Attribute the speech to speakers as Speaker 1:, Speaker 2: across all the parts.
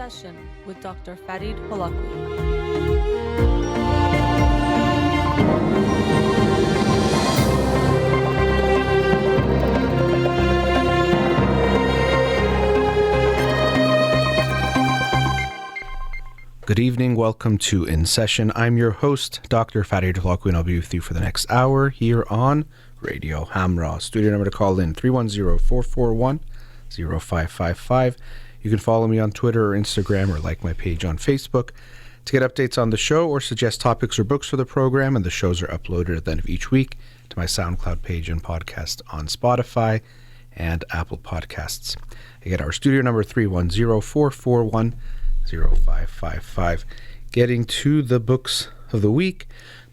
Speaker 1: Session with Dr. Farid Holakouee.
Speaker 2: Good evening. Welcome to In Session. I'm your host, Dr. Farid Holakouee, and I'll be with you for the next hour here on Radio Hamra. Studio number to call in, 310-441-0555. You can follow me on Twitter or Instagram or like my page on Facebook to get updates on the show or suggest topics or books for the program, and the shows are uploaded at the end of each week to my SoundCloud page and podcast on Spotify and Apple Podcasts. Again, our studio number, 310-441-0555. Getting to the books of the week.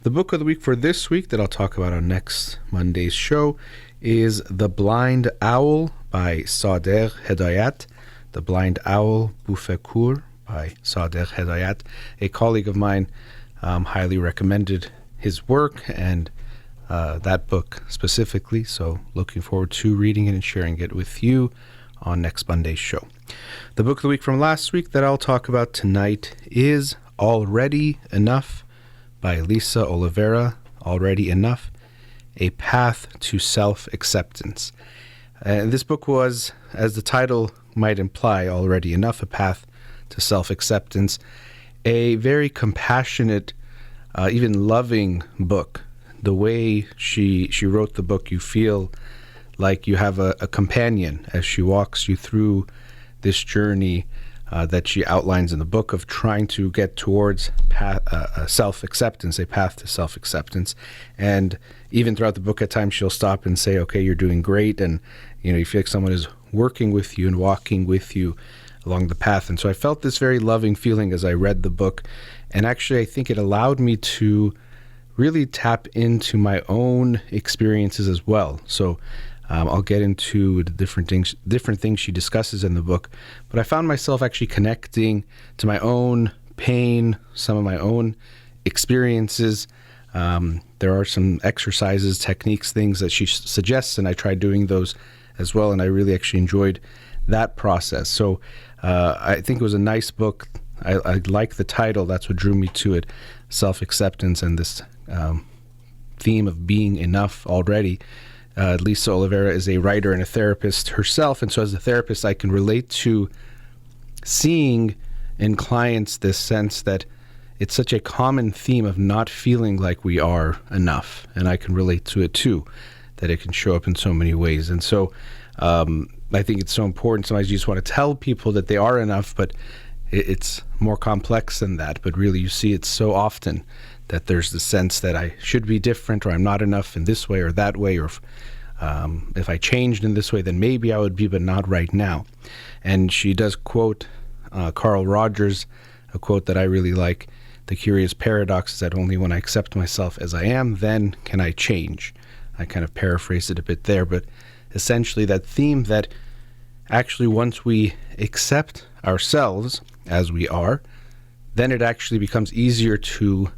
Speaker 2: The book of the week for this week that I'll talk about on next Monday's show is The Blind Owl by Sader Hedayat. The Blind Owl, Bufekur by Sader Hedayat. A colleague of mine highly recommended his work and that book specifically, so looking forward to reading it and sharing it with you on next Monday's show. The book of the week from last week that I'll talk about tonight is Already Enough by Lisa Oliveira. Already Enough, A Path to Self-Acceptance. This book was, as the title might imply, Already Enough, A Path to Self-Acceptance, a very compassionate, even loving book. The way she wrote the book, you feel like you have a companion as she walks you through this journey that she outlines in the book of trying to get towards self-acceptance, a path to self-acceptance. And even throughout the book, at times she'll stop and say, okay, you're doing great. And, you feel like someone is working with you and walking with you along the path. And so I felt this very loving feeling as I read the book. And actually, I think it allowed me to really tap into my own experiences as well. So I'll get into the different things she discusses in the book, but I found myself actually connecting to my own pain, some of my own experiences. There are some exercises, techniques, things that she suggests, and I tried doing those as well, and I really actually enjoyed that process. So I think it was a nice book. I like the title. That's what drew me to it, self-acceptance and this theme of being enough already. Lisa Oliveira is a writer and a therapist herself, and so as a therapist, I can relate to seeing in clients this sense that it's such a common theme of not feeling like we are enough, and I can relate to it too, that it can show up in so many ways. And so I think it's so important. Sometimes you just want to tell people that they are enough, but it's more complex than that. But really, you see it so often that there's the sense that I should be different, or I'm not enough in this way or that way, or if I changed in this way, then maybe I would be, but not right now. And she does quote Carl Rogers, a quote that I really like. The curious paradox is that only when I accept myself as I am, then can I change. I kind of paraphrased it a bit there, but essentially that theme that actually once we accept ourselves as we are, then it actually becomes easier to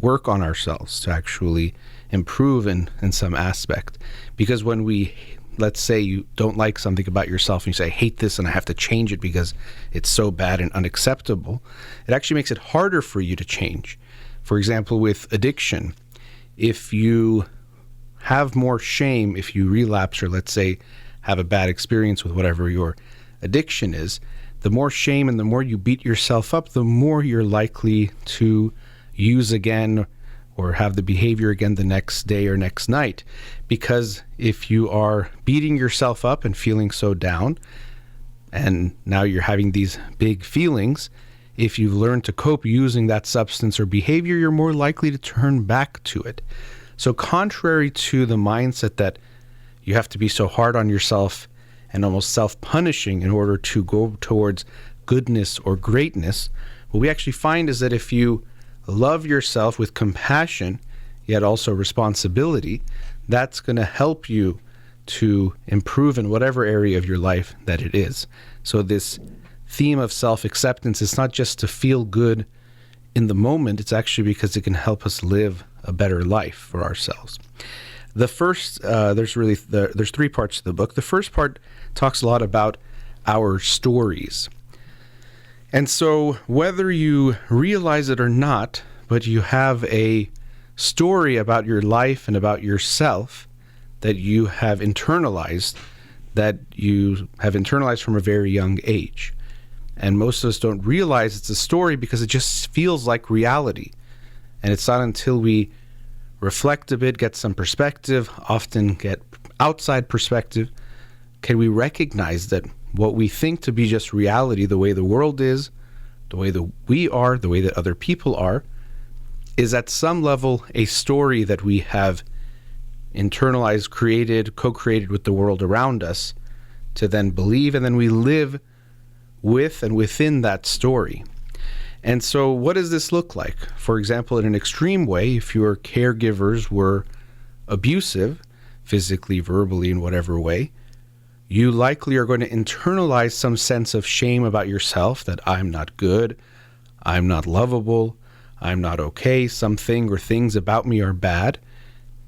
Speaker 2: work on ourselves, to actually improve in some aspect. Because when we, let's say you don't like something about yourself and you say, I hate this and I have to change it because it's so bad and unacceptable, it actually makes it harder for you to change. For example, with addiction, if you have more shame, if you relapse or let's say have a bad experience with whatever your addiction is, the more shame and the more you beat yourself up, the more you're likely to use again or have the behavior again the next day or next night. Because if you are beating yourself up and feeling so down, and now you're having these big feelings, if you've learned to cope using that substance or behavior, you're more likely to turn back to it. So contrary to the mindset that you have to be so hard on yourself and almost self-punishing in order to go towards goodness or greatness, what we actually find is that if you love yourself with compassion, yet also responsibility, that's going to help you to improve in whatever area of your life that it is. So this theme of self-acceptance is not just to feel good in the moment, it's actually because it can help us live a better life for ourselves. The first, there's three parts to the book. The first part talks a lot about our stories. And so whether you realize it or not, but you have a story about your life and about yourself that you have internalized, from a very young age. And most of us don't realize it's a story because it just feels like reality. And it's not until we reflect a bit, get some perspective, often get outside perspective, can we recognize that what we think to be just reality, the way the world is, the way that we are, the way that other people are, is at some level a story that we have internalized, created, co-created with the world around us to then believe, and then we live with and within that story. And so what does this look like? For example, in an extreme way, if your caregivers were abusive, physically, verbally, in whatever way, you likely are going to internalize some sense of shame about yourself, that I'm not good, I'm not lovable, I'm not okay, something or things about me are bad.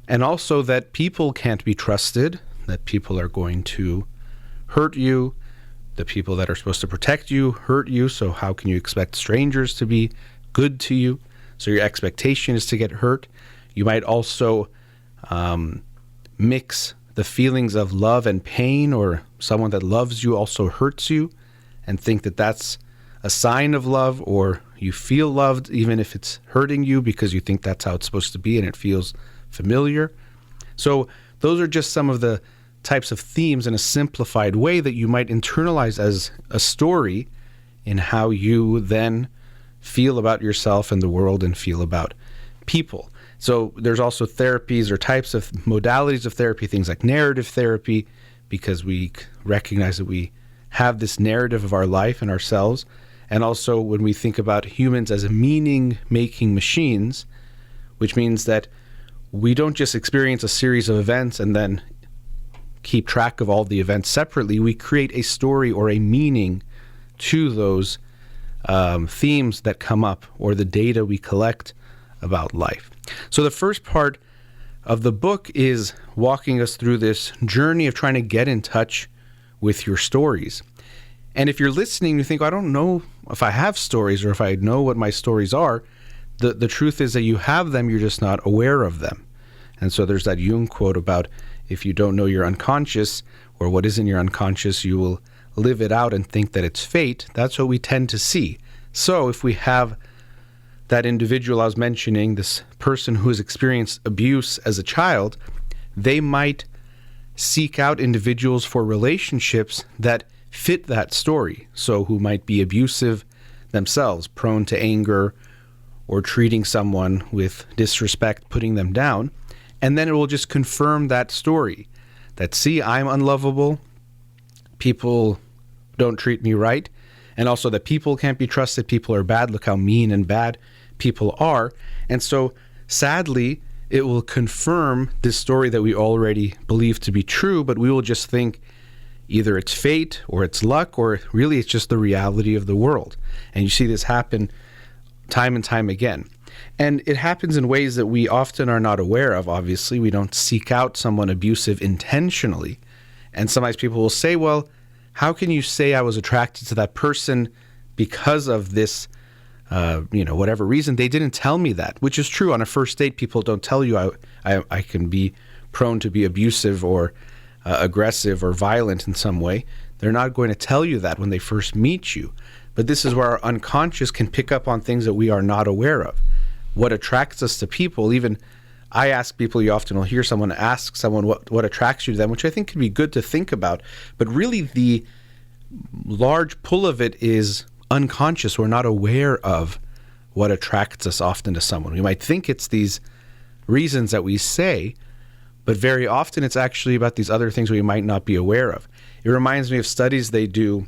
Speaker 2: And also that people can't be trusted, that people are going to hurt you, the people that are supposed to protect you hurt you, so how can you expect strangers to be good to you? So your expectation is to get hurt. You might also mix the feelings of love and pain, or someone that loves you also hurts you, and think that that's a sign of love, or you feel loved even if it's hurting you because you think that's how it's supposed to be and it feels familiar. So those are just some of the types of themes in a simplified way that you might internalize as a story in how you then feel about yourself and the world and feel about people. So there's also therapies or types of modalities of therapy, things like narrative therapy, because we recognize that we have this narrative of our life and ourselves. And also when we think about humans as meaning-making machines, which means that we don't just experience a series of events and then keep track of all the events separately. We create a story or a meaning to those themes that come up, or the data we collect about life. So the first part of the book is walking us through this journey of trying to get in touch with your stories. And if you're listening, you think, I don't know if I have stories or if I know what my stories are. The truth is that you have them, you're just not aware of them. And so there's that Jung quote about, if you don't know your unconscious or what is in your unconscious, you will live it out and think that it's fate. That's what we tend to see. So if we have that individual I was mentioning, this person who has experienced abuse as a child, they might seek out individuals for relationships that fit that story. So who might be abusive themselves, prone to anger, or treating someone with disrespect, putting them down. And then it will just confirm that story, that, see, I'm unlovable, people don't treat me right, and also that people can't be trusted, people are bad, look how mean and bad people are. And so sadly, it will confirm this story that we already believe to be true, but we will just think either it's fate or it's luck, or really it's just the reality of the world. And you see this happen time and time again. And it happens in ways that we often are not aware of, obviously. We don't seek out someone abusive intentionally. And sometimes people will say, well, how can you say I was attracted to that person because of this, whatever reason? They didn't tell me that, which is true. On a first date, people don't tell you I can be prone to be abusive or aggressive or violent in some way. They're not going to tell you that when they first meet you. But this is where our unconscious can pick up on things that we are not aware of. What attracts us to people, even I ask people, you often will hear someone ask someone what attracts you to them, which I think can be good to think about. But really the large pull of it is unconscious. We're not aware of what attracts us often to someone. We might think it's these reasons that we say, but very often it's actually about these other things we might not be aware of. It reminds me of studies they do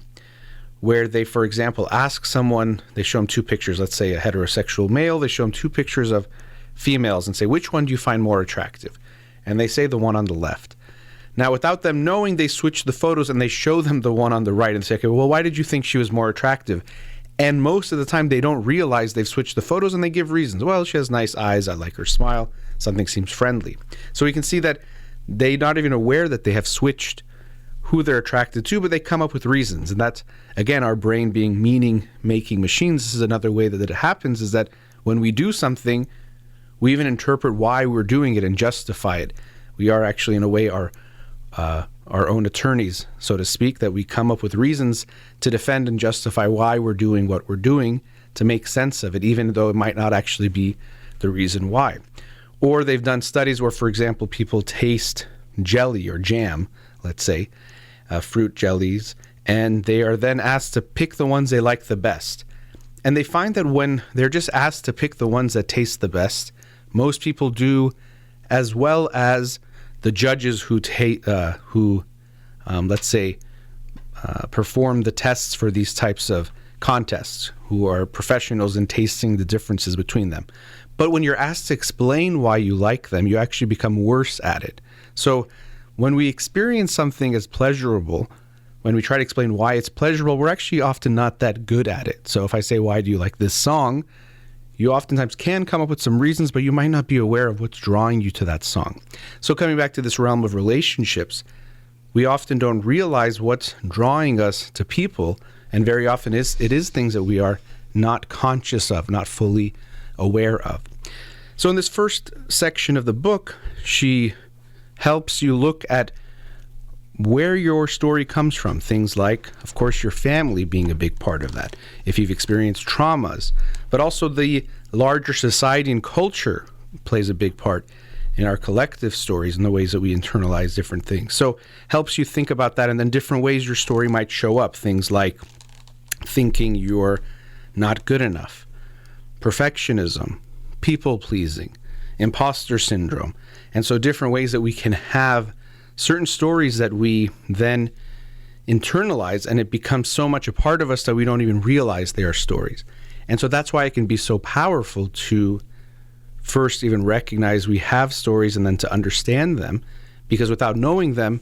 Speaker 2: where they, for example, ask someone, they show them two pictures, let's say a heterosexual male, they show them two pictures of females and say, which one do you find more attractive? And they say the one on the left. Now, without them knowing, they switch the photos and they show them the one on the right and say, okay, well, why did you think she was more attractive? And most of the time they don't realize they've switched the photos and they give reasons. Well, she has nice eyes, I like her smile, something seems friendly. So we can see that they're not even aware that they have switched who they're attracted to, but they come up with reasons. And that's, again, our brain being meaning-making machines. This is another way that it happens, is that when we do something, we even interpret why we're doing it and justify it. We are actually, in a way, our own attorneys, so to speak, that we come up with reasons to defend and justify why we're doing what we're doing to make sense of it, even though it might not actually be the reason why. Or they've done studies where, for example, people taste jelly or jam, let's say, fruit jellies, and they are then asked to pick the ones they like the best. And they find that when they're just asked to pick the ones that taste the best, most people do as well as the judges who perform the tests for these types of contests, who are professionals in tasting the differences between them. But when you're asked to explain why you like them, you actually become worse at it. So when we experience something as pleasurable, when we try to explain why it's pleasurable, we're actually often not that good at it. So if I say, why do you like this song? You oftentimes can come up with some reasons, but you might not be aware of what's drawing you to that song. So coming back to this realm of relationships, we often don't realize what's drawing us to people, and very often it is things that we are not conscious of, not fully aware of. So in this first section of the book, she helps you look at where your story comes from. Things like, of course, your family being a big part of that, if you've experienced traumas, but also the larger society and culture plays a big part in our collective stories and the ways that we internalize different things. So helps you think about that, and then different ways your story might show up. Things like thinking you're not good enough, perfectionism, people-pleasing, imposter syndrome. And so different ways that we can have certain stories that we then internalize, and it becomes so much a part of us that we don't even realize they are stories. And so that's why it can be so powerful to first even recognize we have stories and then to understand them, because without knowing them,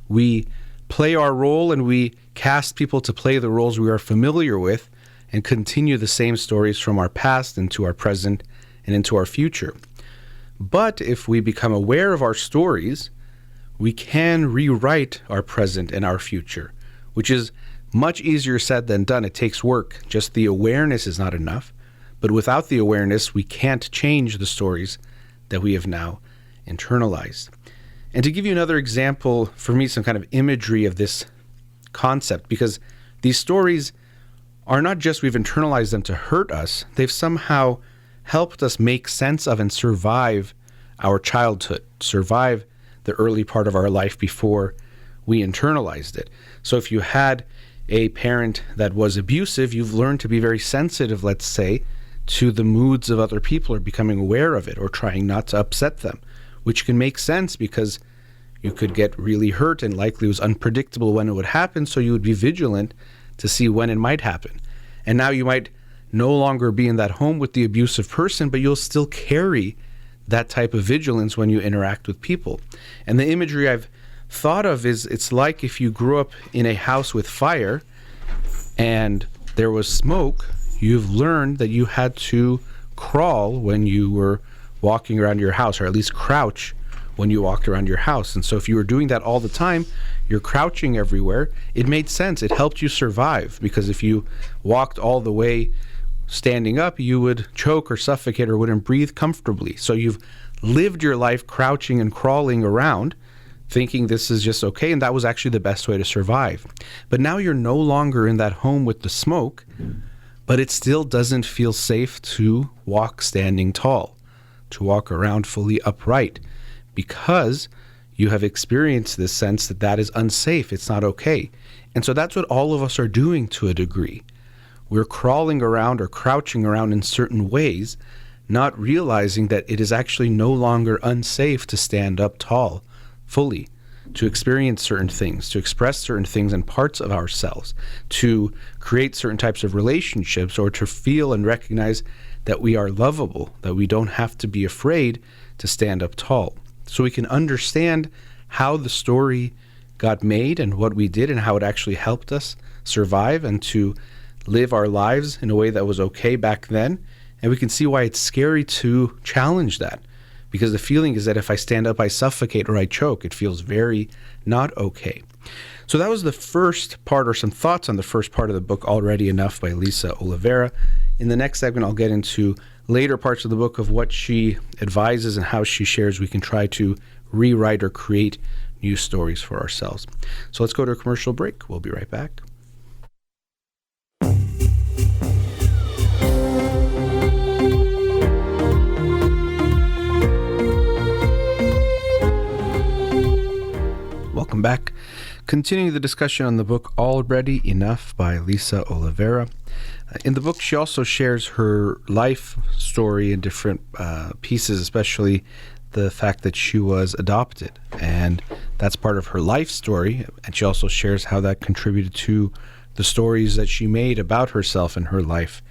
Speaker 2: we play our role and we cast people to play the roles we are familiar with and continue the same stories from our past into our present and into our future. But if we become aware of our stories, we can rewrite our present and our future, which is much easier said than done. It takes work. Just the awareness is not enough. But without the awareness, we can't change the stories that we have now internalized. And to give you another example, for me, some kind of imagery of this concept, because these stories are not just we've internalized them to hurt us, they've somehow helped us make sense of and survive our childhood, survive the early part of our life before we internalized it. So if you had a parent that was abusive, you've learned to be very sensitive, let's say, to the moods of other people, or becoming aware of it, or trying not to upset them, which can make sense because you could get really hurt, and likely it was unpredictable when it would happen, so you would be vigilant to see when it might happen. And now you might no longer be in that home with the abusive person, but you'll still carry that type of vigilance when you interact with people. And the imagery I've thought of is, it's like if you grew up in a house with fire and there was smoke, you've learned that you had to crawl when you were walking around your house, or at least crouch when you walked around your house. And so if you were doing that all the time, you're crouching everywhere, it made sense. It helped you survive, because if you walked all the way standing up, you would choke or suffocate or wouldn't breathe comfortably. So you've lived your life crouching and crawling around, thinking this is just okay, and that was actually the best way to survive. But now you're no longer in that home with the smoke, but it still doesn't feel safe to walk standing tall, to walk around fully upright, because you have experienced this sense that that is unsafe, it's not okay. And so that's what all of us are doing to a degree. We're crawling around or crouching around in certain ways, not realizing that it is actually no longer unsafe to stand up tall, fully, to experience certain things, to express certain things and parts of ourselves, to create certain types of relationships, or to feel and recognize that we are lovable, that we don't have to be afraid to stand up tall. So we can understand how the story got made and what we did and how it actually helped us survive and to live our lives in a way that was okay back then. And we can see why it's scary to challenge that, because the feeling is that if I stand up, I suffocate or I choke. It feels very not okay. So that was the first part, or some thoughts on the first part of the book, Already Enough by Lisa Oliveira. In the next segment, I'll get into later parts of the book of what she advises and how she shares we can try to rewrite or create new stories for ourselves. So let's go to a commercial break. We'll be right back. Welcome back. Continuing the discussion on the book Already Enough by Lisa Oliveira. In the book, she also shares her life story in different pieces, especially the fact that she was adopted. And that's part of her life story. And she also shares how that contributed to the stories that she made about herself and her life.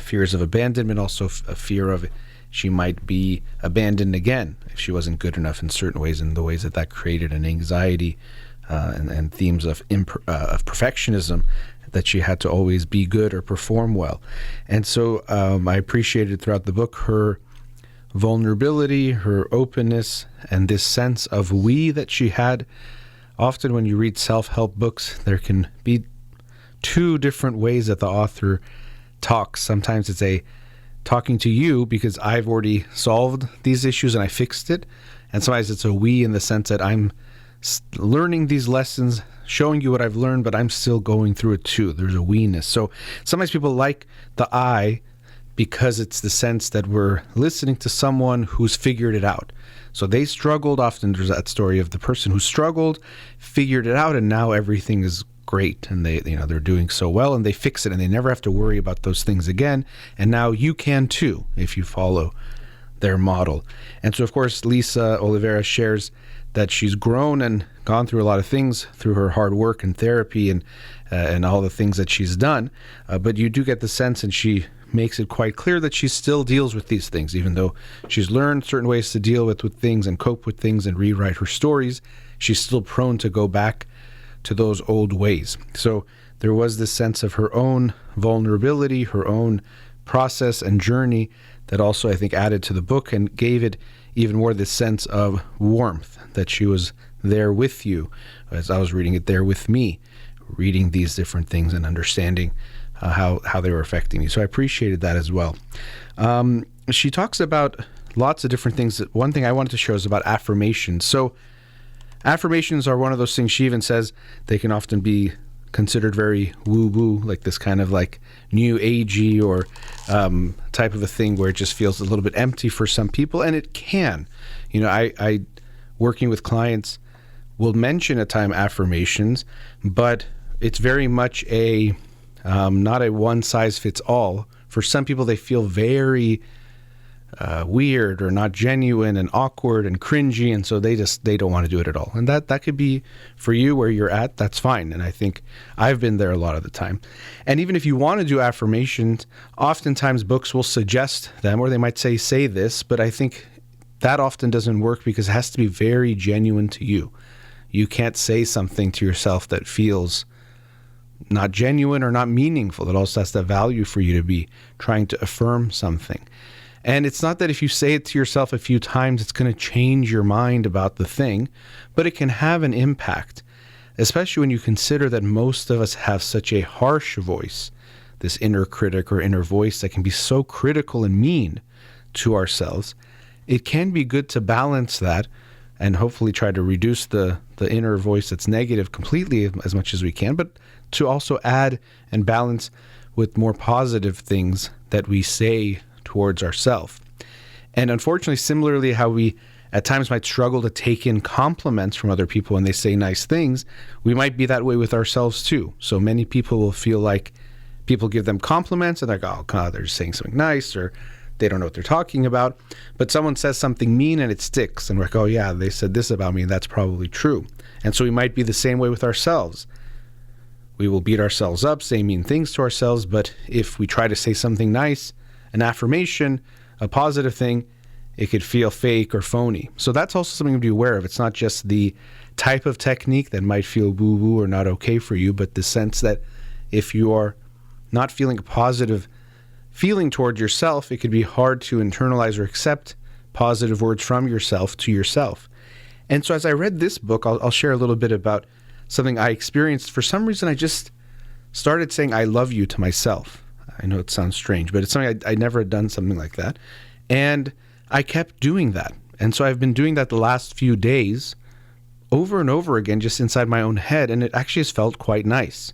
Speaker 2: Fears of abandonment, also a fear of she might be abandoned again if she wasn't good enough in certain ways, and the ways that that created an anxiety and themes of perfectionism, that she had to always be good or perform well. And so I appreciated throughout the book her vulnerability, her openness, and this sense of we that she had. Often when you read self-help books, there can be two different ways that the author talks. Sometimes it's a talking to you because I've already solved these issues and I fixed it. And sometimes it's a we in the sense that I'm learning these lessons, showing you what I've learned, but I'm still going through it too. There's a we-ness. So sometimes people like the I because it's the sense that we're listening to someone who's figured it out. So they struggled. Often there's that story of the person who struggled, figured it out, and now everything is great, and they're doing so well, and they fix it, and they never have to worry about those things again. And now you can too if you follow their model. And so, of course, Lisa Oliveira shares that she's grown and gone through a lot of things through her hard work and therapy and all the things that she's done. But you do get the sense, and she makes it quite clear that she still deals with these things, even though she's learned certain ways to deal with things and cope with things and rewrite her stories. She's still prone to go back to those old ways. So there was this sense of her own vulnerability, her own process and journey that also, I think, added to the book and gave it even more this sense of warmth, that she was there with you as I was reading it, there with me, reading these different things and understanding how they were affecting me. So I appreciated that as well. She talks about lots of different things. One thing I wanted to show is about affirmations. So affirmations are one of those things. She even says they can often be considered very woo-woo, like this kind of like new agey or type of a thing where it just feels a little bit empty for some people, and it can. I working with clients will mention at time affirmations, but it's very much a not a one-size-fits-all. For some people, they feel very weird or not genuine and awkward and cringy, and so they don't want to do it at all. And that could be for you where you're at. That's fine. And I think I've been there a lot of the time. And even if you want to do affirmations, oftentimes books will suggest them, or they might say this, but I think that often doesn't work because it has to be very genuine to you. You can't say something to yourself that feels not genuine or not meaningful. It also has the value for you to be trying to affirm something. And it's not that if you say it to yourself a few times, it's going to change your mind about the thing, but it can have an impact, especially when you consider that most of us have such a harsh voice, this inner critic or inner voice that can be so critical and mean to ourselves. It can be good to balance that and hopefully try to reduce the inner voice that's negative completely as much as we can, but to also add and balance with more positive things that we say towards ourselves. And unfortunately, similarly, how we at times might struggle to take in compliments from other people when they say nice things, we might be that way with ourselves too. So many people will feel like people give them compliments and they're like, oh God, they're just saying something nice, or they don't know what they're talking about. But someone says something mean and it sticks, and we're like, oh yeah, they said this about me and that's probably true. And so we might be the same way with ourselves. We will beat ourselves up, say mean things to ourselves, but if we try to say something nice, an affirmation, a positive thing, it could feel fake or phony. So that's also something to be aware of. It's not just the type of technique that might feel woo-woo or not okay for you, but the sense that if you are not feeling a positive feeling toward yourself, it could be hard to internalize or accept positive words from yourself to yourself. And so as I read this book, I'll share a little bit about something I experienced. For some reason, I just started saying I love you to myself. I know it sounds strange, but it's something I never had done something like that. And I kept doing that. And so I've been doing that the last few days over and over again, just inside my own head. And it actually has felt quite nice.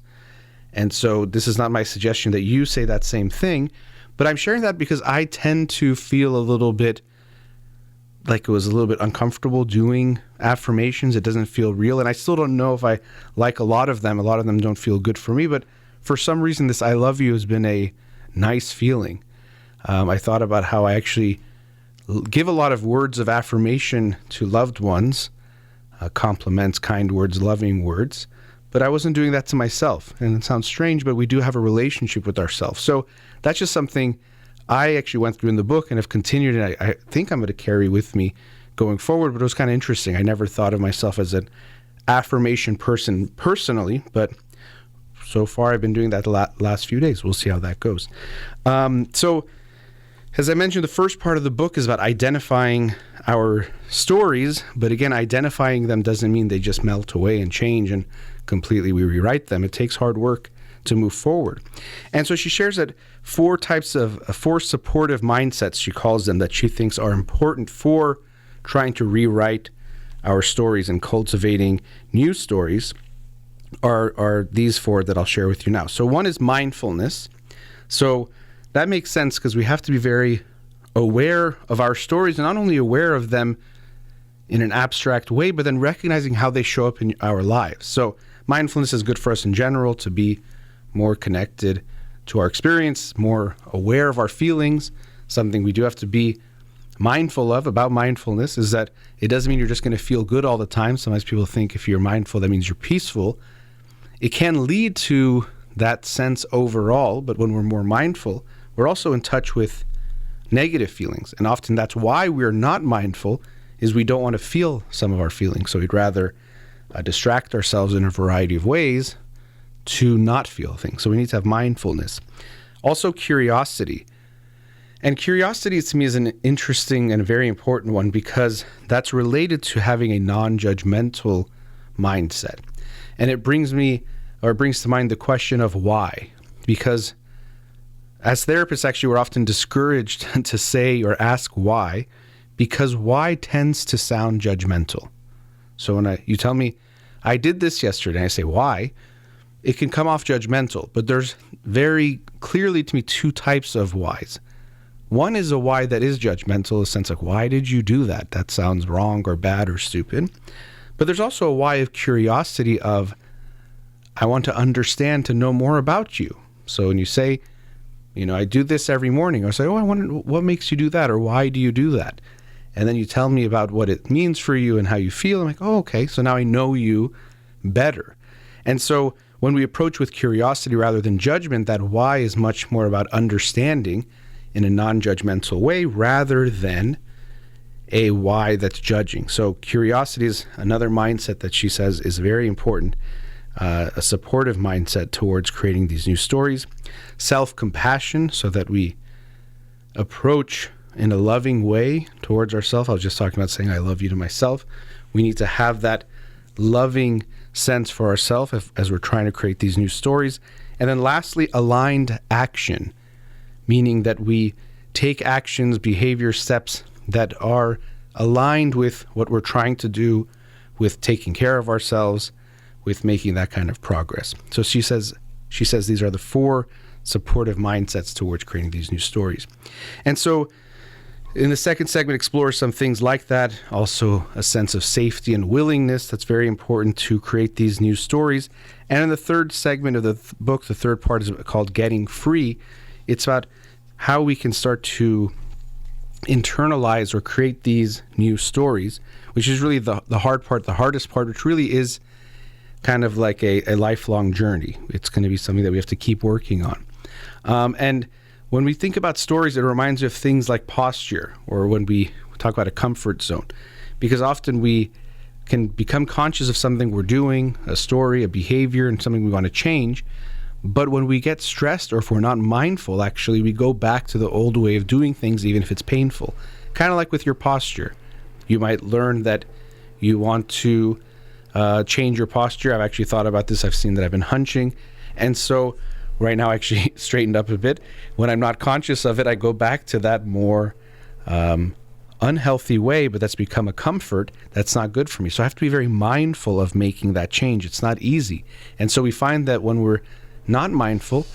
Speaker 2: And so this is not my suggestion that you say that same thing, but I'm sharing that because I tend to feel a little bit like it was a little bit uncomfortable doing affirmations. It doesn't feel real. And I still don't know if I like a lot of them. A lot of them don't feel good for me. But for some reason, this I love you has been a nice feeling. I thought about how I actually give a lot of words of affirmation to loved ones, compliments, kind words, loving words. But I wasn't doing that to myself. And it sounds strange, but we do have a relationship with ourselves. So that's just something I actually went through in the book and have continued, and I think I'm going to carry with me going forward, but it was kind of interesting. I never thought of myself as an affirmation person personally, but so far I've been doing that the last few days. We'll see how that goes. So as I mentioned, the first part of the book is about identifying our stories, but again, identifying them doesn't mean they just melt away and change and completely we rewrite them. It takes hard work to move forward. And so she shares that four supportive mindsets, she calls them, that she thinks are important for trying to rewrite our stories and cultivating new stories are these four that I'll share with you now. So one is mindfulness. So that makes sense because we have to be very aware of our stories, and not only aware of them in an abstract way, but then recognizing how they show up in our lives. So mindfulness is good for us in general to be more connected to our experience, more aware of our feelings. Something we do have to be mindful of about mindfulness is that it doesn't mean you're just going to feel good all the time. Sometimes people think if you're mindful, that means you're peaceful. It can lead to that sense overall, but when we're more mindful, we're also in touch with negative feelings. And often that's why we're not mindful, is we don't want to feel some of our feelings. So we'd rather distract ourselves in a variety of ways to not feel things. So we need to have mindfulness. Also curiosity. And curiosity to me is an interesting and a very important one because that's related to having a non-judgmental mindset. And it brings to mind the question of why. Because as therapists, actually, we're often discouraged to say or ask why, because why tends to sound judgmental. So when you tell me, I did this yesterday, and I say, why? It can come off judgmental, but there's very clearly to me two types of whys. One is a why that is judgmental, a sense like, why did you do that? That sounds wrong or bad or stupid. But there's also a why of curiosity of, I want to understand, to know more about you. So when you say, I do this every morning, I say, I wonder what makes you do that, or why do you do that? And then you tell me about what it means for you and how you feel. I'm like, okay, so now I know you better. And so when we approach with curiosity rather than judgment, that why is much more about understanding in a non-judgmental way rather than a why that's judging. So curiosity is another mindset that she says is very important, a supportive mindset towards creating these new stories. Self-compassion, so that we approach in a loving way towards ourselves. I was just talking about saying I love you to myself. We need to have that loving sense for ourselves as we're trying to create these new stories. And then lastly, aligned action, meaning that we take actions, behavior, steps that are aligned with what we're trying to do, with taking care of ourselves, with making that kind of progress. So she says these are the four supportive mindsets towards creating these new stories. And so in the second segment, explore some things like that. Also a sense of safety and willingness that's very important to create these new stories. And in the third segment of the book, the third part is called Getting Free. It's about how we can start to internalize or create these new stories, which is really the hard part, the hardest part, which really is kind of like a lifelong journey. It's going to be something that we have to keep working on. And when we think about stories, it reminds me of things like posture, or when we talk about a comfort zone, because often we can become conscious of something we're doing, a story, a behavior, and something we want to change. But when we get stressed, or if we're not mindful, actually, we go back to the old way of doing things, even if it's painful, Kind of like with your posture. You might learn that you want to change your posture. I've actually thought about this. I've seen that I've been hunching. And so right now I actually straightened up a bit. When I'm not conscious of it, I go back to that more unhealthy way, but that's become a comfort that's not good for me. So I have to be very mindful of making that change. It's not easy. And so we find that when we're not mindful,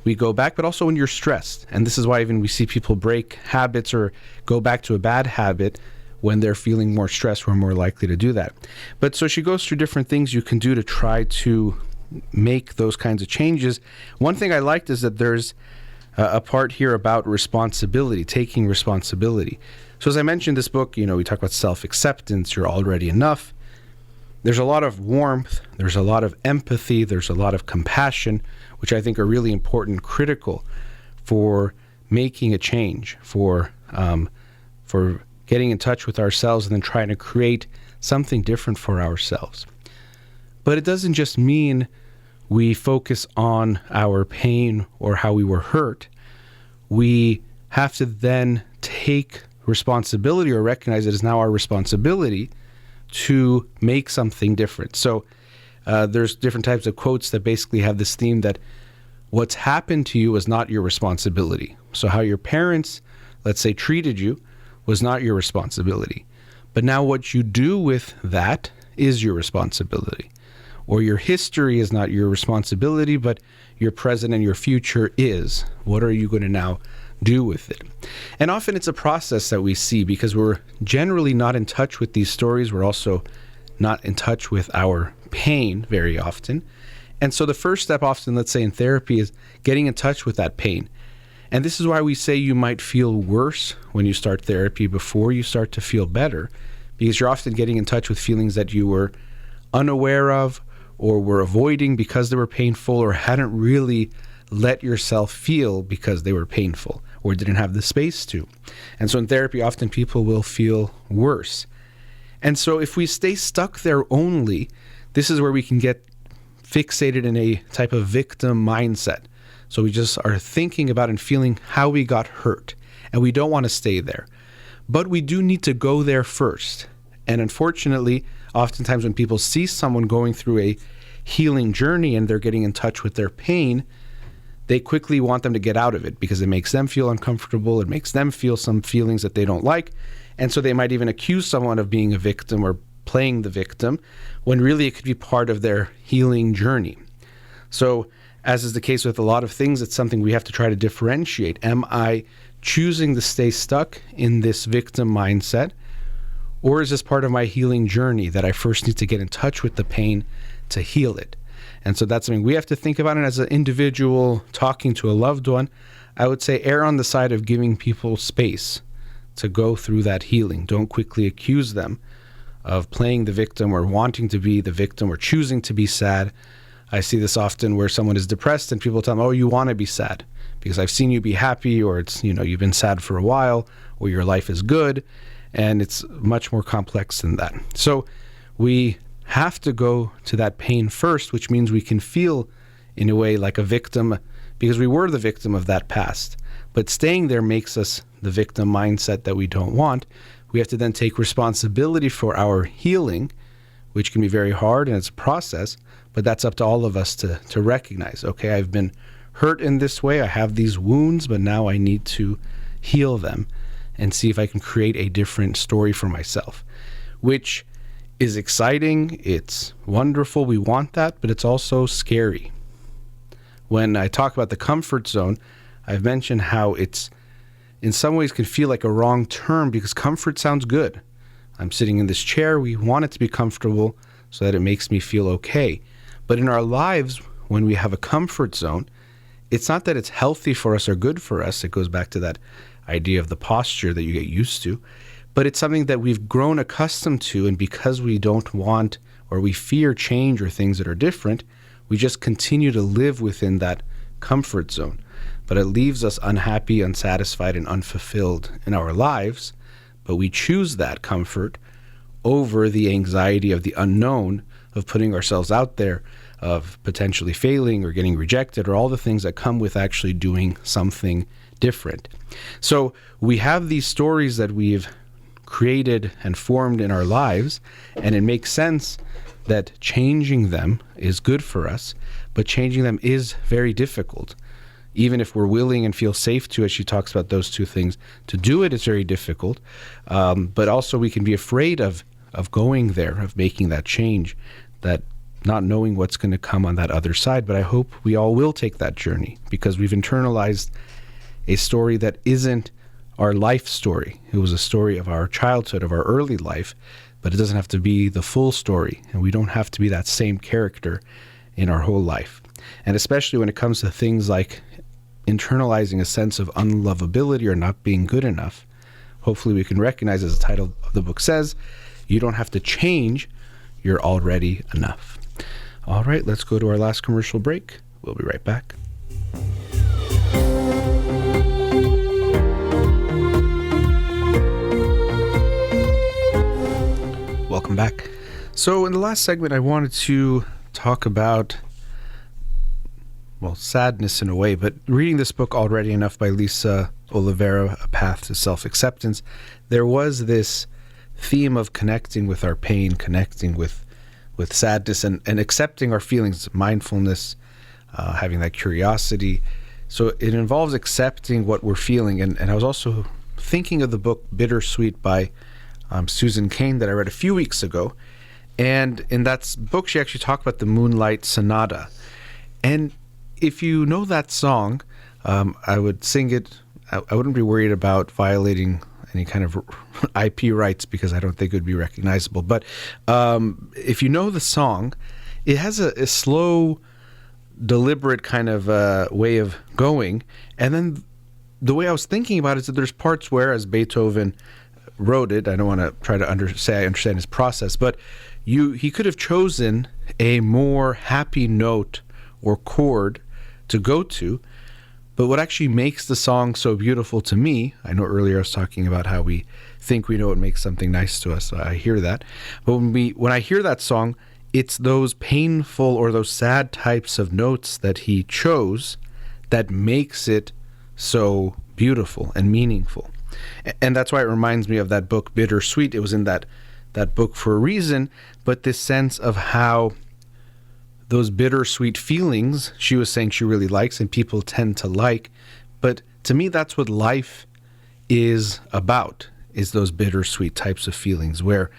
Speaker 2: we go back, but also when you're stressed. And this is why even we see people break habits or go back to a bad habit when they're feeling more stressed. We're more likely to do that. But so she goes through different things you can do to try to make those kinds of changes. One thing I liked is that there's a part here about responsibility, taking responsibility. So as I mentioned, this book, we talk about self-acceptance, you're already enough. There's a lot of warmth, there's a lot of empathy, there's a lot of compassion, which I think are really important, critical for making a change, for getting in touch with ourselves and then trying to create something different for ourselves. But it doesn't just mean we focus on our pain or how we were hurt. We have to then take responsibility or recognize it is now our responsibility to make something different. So there's different types of quotes that basically have this theme that what's happened to you is not your responsibility. So how your parents, let's say, treated you was not your responsibility. But now what you do with that is your responsibility. Or your history is not your responsibility, but your present and your future is. What are you going to now do with it? And often it's a process that we see because we're generally not in touch with these stories. We're also not in touch with our pain very often. And so the first step often, let's say in therapy, is getting in touch with that pain. And this is why we say you might feel worse when you start therapy before you start to feel better, because you're often getting in touch with feelings that you were unaware of or were avoiding because they were painful or hadn't really let yourself feel because they were painful or didn't have the space to. And so in therapy, often people will feel worse. And so if we stay stuck there only, this is where we can get fixated in a type of victim mindset. So we just are thinking about and feeling how we got hurt, and we don't want to stay there. But we do need to go there first. And unfortunately, oftentimes when people see someone going through a healing journey and they're getting in touch with their pain, they quickly want them to get out of it because it makes them feel uncomfortable. It makes them feel some feelings that they don't like. And so they might even accuse someone of being a victim or playing the victim when really it could be part of their healing journey. So as is the case with a lot of things, it's something we have to try to differentiate. Am I choosing to stay stuck in this victim mindset? Or is this part of my healing journey that I first need to get in touch with the pain to heal it? And so that's something we have to think about. And as an individual talking to a loved one, I would say err on the side of giving people space to go through that healing. Don't quickly accuse them of playing the victim or wanting to be the victim or choosing to be sad. I see this often where someone is depressed and people tell them, oh, you want to be sad because I've seen you be happy, or it's, you've been sad for a while, or your life is good. And it's much more complex than that. So we have to go to that pain first, which means we can feel in a way like a victim because we were the victim of that past. But staying there makes us the victim mindset that we don't want. We have to then take responsibility for our healing, which can be very hard and it's a process, but that's up to all of us to recognize, okay, I've been hurt in this way, I have these wounds, but now I need to heal them and see if I can create a different story for myself, which is exciting. It's wonderful. We want that, but it's also scary. When I talk about the comfort zone, I've mentioned how it's in some ways can feel like a wrong term because comfort sounds good. I'm sitting in this chair. We want it to be comfortable so that it makes me feel okay. But in our lives, when we have a comfort zone, it's not that it's healthy for us or good for us. It goes back to that idea of the posture that you get used to, but it's something that we've grown accustomed to, and because we don't want or we fear change or things that are different, we just continue to live within that comfort zone. But it leaves us unhappy, unsatisfied, and unfulfilled in our lives, but we choose that comfort over the anxiety of the unknown, of putting ourselves out there, of potentially failing or getting rejected, or all the things that come with actually doing something different. So we have these stories that we've created and formed in our lives, and it makes sense that changing them is good for us, but changing them is very difficult. Even if we're willing and feel safe to, as she talks about those two things, to do it is very difficult. But also we can be afraid of going there, of making that change, that not knowing what's going to come on that other side. But I hope we all will take that journey, because we've internalized a story that isn't our life story. It was a story of our childhood, of our early life, but it doesn't have to be the full story. And we don't have to be that same character in our whole life. And especially when it comes to things like internalizing a sense of unlovability or not being good enough, hopefully we can recognize, as the title of the book says, you don't have to change, you're already enough. All right, let's go to our last commercial break. We'll be right back. Welcome back. So in the last segment, I wanted to talk about, well, sadness in a way, but reading this book, Already Enough by Lisa Oliveira, A Path to Self-Acceptance, there was this theme of connecting with our pain, connecting with sadness, and accepting our feelings, mindfulness, having that curiosity. So it involves accepting what we're feeling. And I was also thinking of the book Bittersweet by Susan Cain that I read a few weeks ago. And in that book, she actually talked about the Moonlight Sonata. And if you know that song, I would sing it. I wouldn't be worried about violating any kind of IP rights, because I don't think it would be recognizable. But if you know the song, it has a slow, deliberate kind of way of going. And then the way I was thinking about it is that there's parts where, as Beethoven wrote it, I don't want to try to say I understand his process, but he could have chosen a more happy note or chord to go to. But what actually makes the song so beautiful to me, I know earlier I was talking about how we think we know what makes something nice to us. So I hear that. But when I hear that song, it's those painful or those sad types of notes that he chose that makes it so beautiful and meaningful. And that's why it reminds me of that book, Bittersweet. It was in that book for a reason, but this sense of how those bittersweet feelings she was saying she really likes and people tend to like. But to me, that's what life is about, is those bittersweet types of feelings, where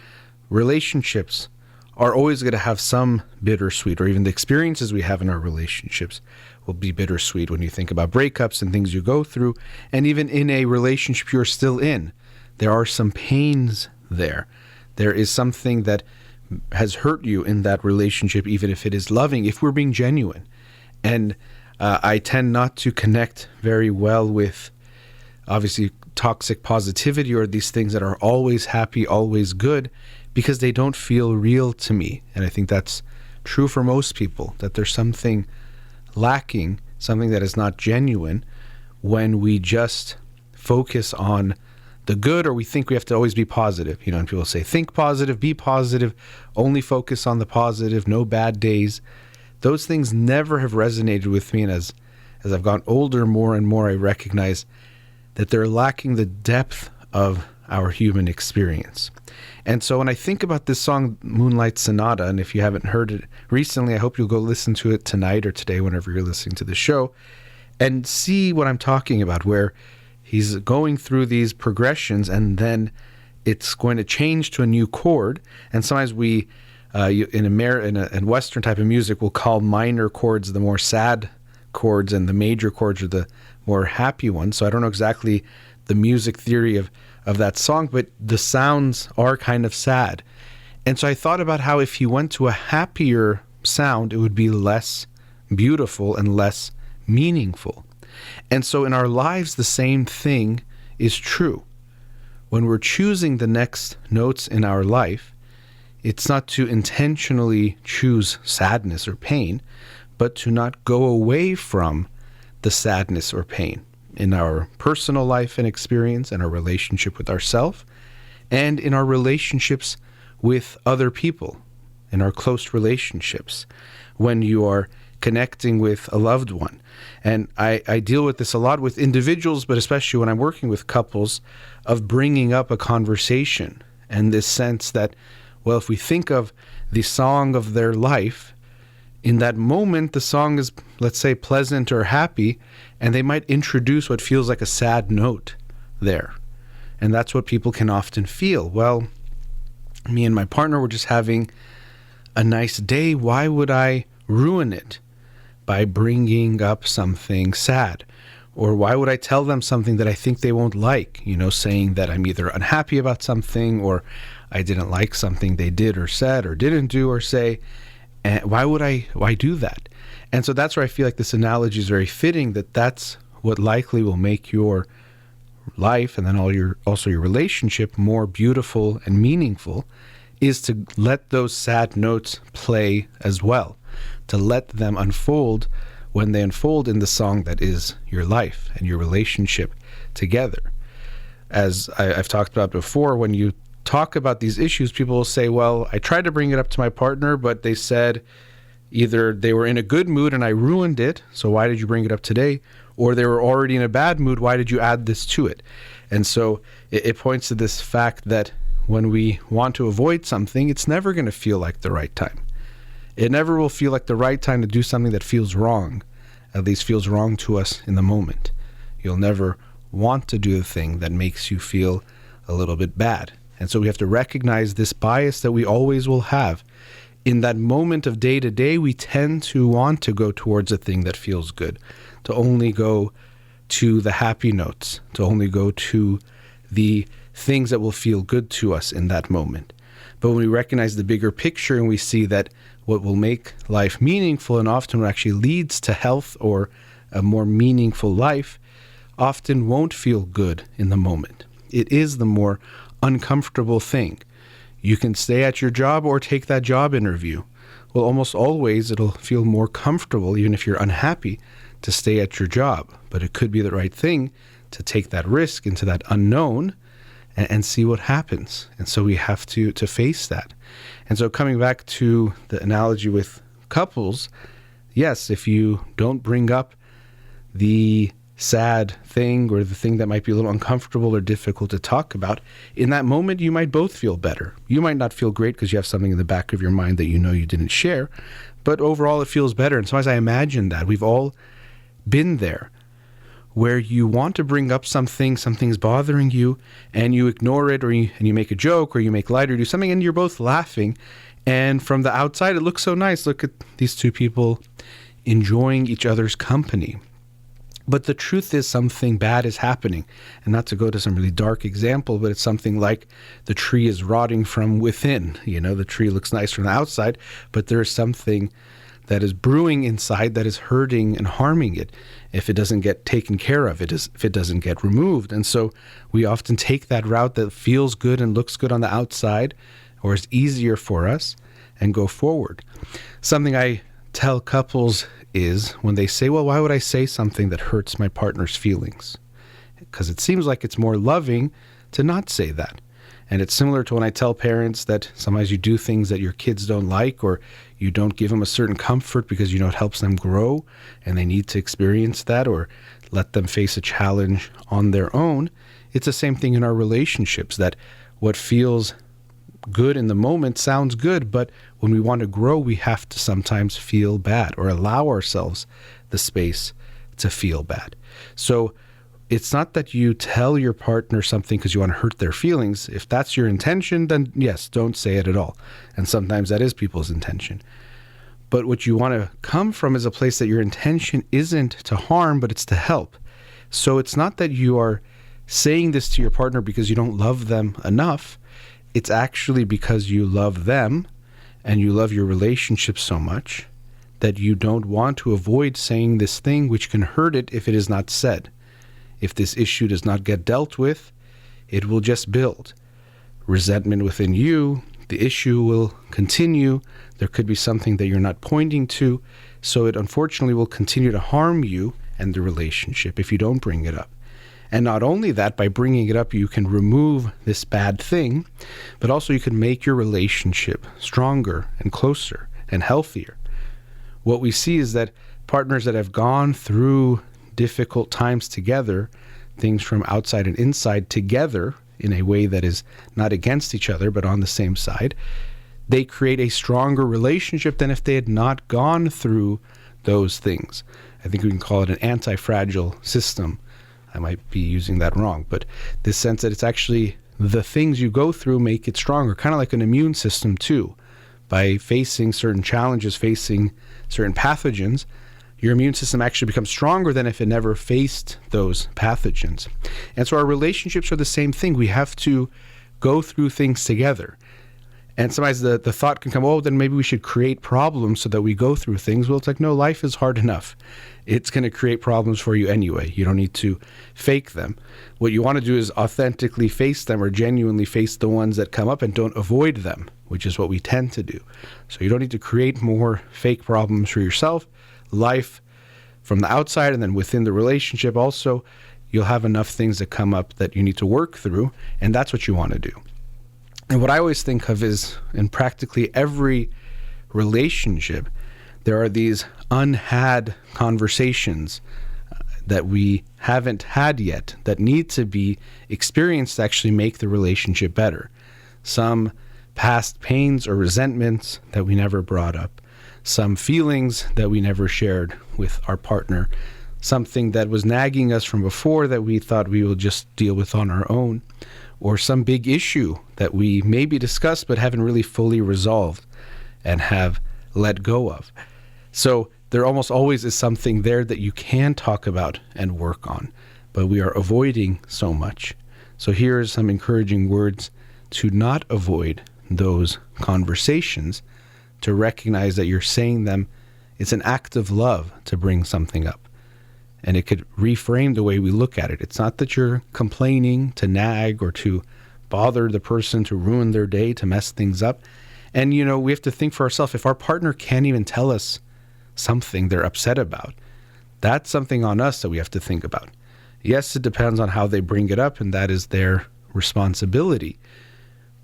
Speaker 2: relationships are always going to have some bittersweet, or even the experiences we have in our relationships will be bittersweet when you think about breakups and things you go through. And even in a relationship you're still in, there are some pains there. There is something that has hurt you in that relationship, even if it is loving, if we're being genuine. And I tend not to connect very well with, obviously, toxic positivity or these things that are always happy, always good, because they don't feel real to me. And I think that's true for most people, that there's something lacking, something that is not genuine, when we just focus on the good, or we think we have to always be positive. And people say, think positive, be positive, only focus on the positive, no bad days. Those things never have resonated with me. And as I've gotten older, more and more, I recognize that they're lacking the depth of our human experience. And so when I think about this song, Moonlight Sonata, and if you haven't heard it recently, I hope you'll go listen to it tonight or today, whenever you're listening to the show, and see what I'm talking about, where he's going through these progressions, and then it's going to change to a new chord. And sometimes we, in Western type of music, we'll call minor chords the more sad chords, and the major chords are the more happy ones. So I don't know exactly the music theory of that song, but the sounds are kind of sad. And so I thought about how if he went to a happier sound, it would be less beautiful and less meaningful. And so in our lives, the same thing is true. When we're choosing the next notes in our life, it's not to intentionally choose sadness or pain, but to not go away from the sadness or pain in our personal life and experience, and our relationship with ourselves, and in our relationships with other people, in our close relationships. When you are connecting with a loved one. And I deal with this a lot with individuals, but especially when I'm working with couples, of bringing up a conversation and this sense that, well, if we think of the song of their life, in that moment, the song is, let's say, pleasant or happy, and they might introduce what feels like a sad note there. And that's what people can often feel. Well, me and my partner were just having a nice day. Why would I ruin it by bringing up something sad? Or why would I tell them something that I think they won't like? Saying that I'm either unhappy about something or I didn't like something they did or said or didn't do or say. And why do that? And so that's where I feel like this analogy is very fitting, that's what likely will make your life and then also your relationship more beautiful and meaningful, is to let those sad notes play as well, to let them unfold when they unfold in the song that is your life and your relationship together. As I've talked about before, when you talk about these issues, people will say, well, I tried to bring it up to my partner, but they said either they were in a good mood and I ruined it, so why did you bring it up today? Or they were already in a bad mood, why did you add this to it? And so it points to this fact that when we want to avoid something, it's never going to feel like the right time. It never will feel like the right time to do something that feels wrong, at least feels wrong to us in the moment. You'll never want to do the thing that makes you feel a little bit bad. And so we have to recognize this bias that we always will have. In that moment of day to day, we tend to want to go towards a thing that feels good, to only go to the happy notes, to only go to the things that will feel good to us in that moment. But when we recognize the bigger picture and we see that what will make life meaningful and often what actually leads to health or a more meaningful life often won't feel good in the moment. It is the more uncomfortable thing. You can stay at your job or take that job interview. Well, almost always it'll feel more comfortable, even if you're unhappy, to stay at your job. But it could be the right thing to take that risk into that unknown and see what happens. And so we have to face that. And so coming back to the analogy with couples, yes, if you don't bring up the sad thing or the thing that might be a little uncomfortable or difficult to talk about, in that moment you might both feel better. You might not feel great because you have something in the back of your mind that you didn't share, but overall it feels better. And sometimes I imagine that we've all been there, where you want to bring up something's bothering you, and you ignore it, and you make a joke, or you make light, or do something, and you're both laughing. And from the outside, it looks so nice. Look at these two people enjoying each other's company. But the truth is something bad is happening. And not to go to some really dark example, but it's something like the tree is rotting from within. The tree looks nice from the outside, but there is something that is brewing inside that is hurting and harming it if it doesn't get taken care of, if it doesn't get removed. And so we often take that route that feels good and looks good on the outside, or is easier for us, and go forward. Something I tell couples is when they say, well, why would I say something that hurts my partner's feelings? Because it seems like it's more loving to not say that. And it's similar to when I tell parents that sometimes you do things that your kids don't like, or you don't give them a certain comfort because it helps them grow and they need to experience that, or let them face a challenge on their own. It's the same thing in our relationships, that what feels good in the moment sounds good, but when we want to grow, we have to sometimes feel bad or allow ourselves the space to feel bad. So it's not that you tell your partner something because you want to hurt their feelings. If that's your intention, then yes, don't say it at all. And sometimes that is people's intention. But what you want to come from is a place that your intention isn't to harm, but it's to help. So it's not that you are saying this to your partner because you don't love them enough. It's actually because you love them and you love your relationship so much that you don't want to avoid saying this thing which can hurt it if it is not said. If this issue does not get dealt with, it will just build resentment within you. The issue will continue. There could be something that you're not pointing to. So it unfortunately will continue to harm you and the relationship if you don't bring it up. And not only that, by bringing it up, you can remove this bad thing, but also you can make your relationship stronger and closer and healthier. what we see is that partners that have gone through difficult times together, things from outside and inside together in a way that is not against each other but on the same side, they create a stronger relationship than if they had not gone through those things. I think we can call it an anti-fragile system. I might be using that wrong, but this sense that it's actually the things you go through make it stronger, kind of like an immune system too. By facing certain challenges, facing certain pathogens, your immune system actually becomes stronger than if it never faced those pathogens. And so our relationships are the same thing. We have to go through things together. And sometimes the thought can come, oh, then maybe we should create problems so that we go through things. Well, it's like, no, life is hard enough. It's going to create problems for you anyway. You don't need to fake them. What you want to do is authentically face them, or genuinely face the ones that come up, and don't avoid them, which is what we tend to do. So you don't need to create more fake problems for yourself. Life from the outside and then within the relationship also, you'll have enough things that come up that you need to work through, and that's what you want to do. And what I always think of is, in practically every relationship, there are these unhad conversations that we haven't had yet that need to be experienced to actually make the relationship better. Some past pains or resentments that we never brought up, some feelings that we never shared with our partner, something that was nagging us from before that we thought we will just deal with on our own, or some big issue that we maybe discussed but haven't really fully resolved and have let go of. So there almost always is something there that you can talk about and work on, but we are avoiding so much. So here are some encouraging words to not avoid those conversations, to recognize that you're saying them. It's an act of love to bring something up. And it could reframe the way we look at it. It's not that you're complaining to nag or to bother the person, to ruin their day, to mess things up. And, we have to think for ourselves, if our partner can't even tell us something they're upset about, that's something on us that we have to think about. Yes, it depends on how they bring it up, and that is their responsibility.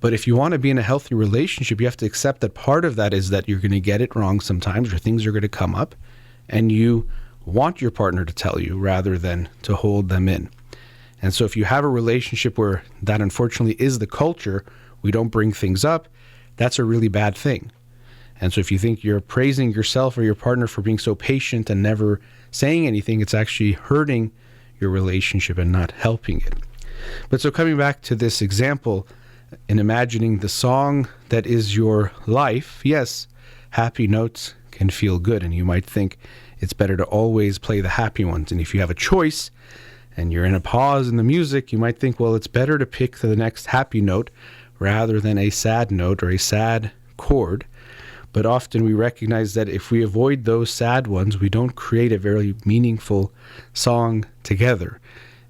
Speaker 2: But if you want to be in a healthy relationship, you have to accept that part of that is that you're going to get it wrong sometimes, or things are going to come up, and you want your partner to tell you rather than to hold them in. And so if you have a relationship where that unfortunately is the culture, we don't bring things up, that's a really bad thing. And so if you think you're praising yourself or your partner for being so patient and never saying anything, it's actually hurting your relationship and not helping it. But so coming back to this example, in imagining the song that is your life, yes, happy notes can feel good, and you might think it's better to always play the happy ones. And if you have a choice and you're in a pause in the music, you might think, well, it's better to pick the next happy note rather than a sad note or a sad chord. But often we recognize that if we avoid those sad ones, we don't create a very meaningful song together.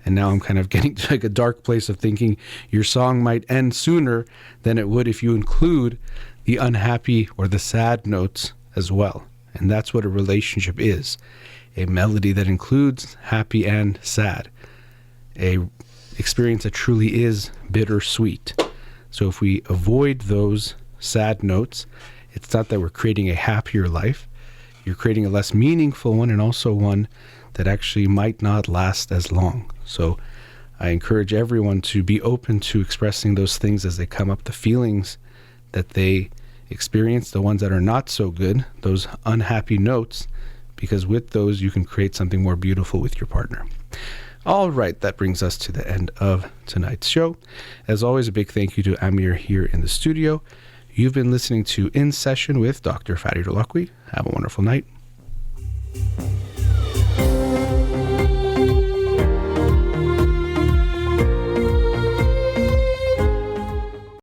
Speaker 2: And now I'm kind of getting to like a dark place of thinking your song might end sooner than it would if you include the unhappy or the sad notes as well. And that's what a relationship is, a melody that includes happy and sad, a experience that truly is bittersweet. So if we avoid those sad notes, it's not that we're creating a happier life, you're creating a less meaningful one, and also one that actually might not last as long. So I encourage everyone to be open to expressing those things as they come up, the feelings that they experience, the ones that are not so good, those unhappy notes, because with those you can create something more beautiful with your partner. All right, that brings us to the end of tonight's show. As always, a big thank you to Amir here in the studio. You've been listening to In Session with Dr. Farid Holakouee. Have a wonderful night.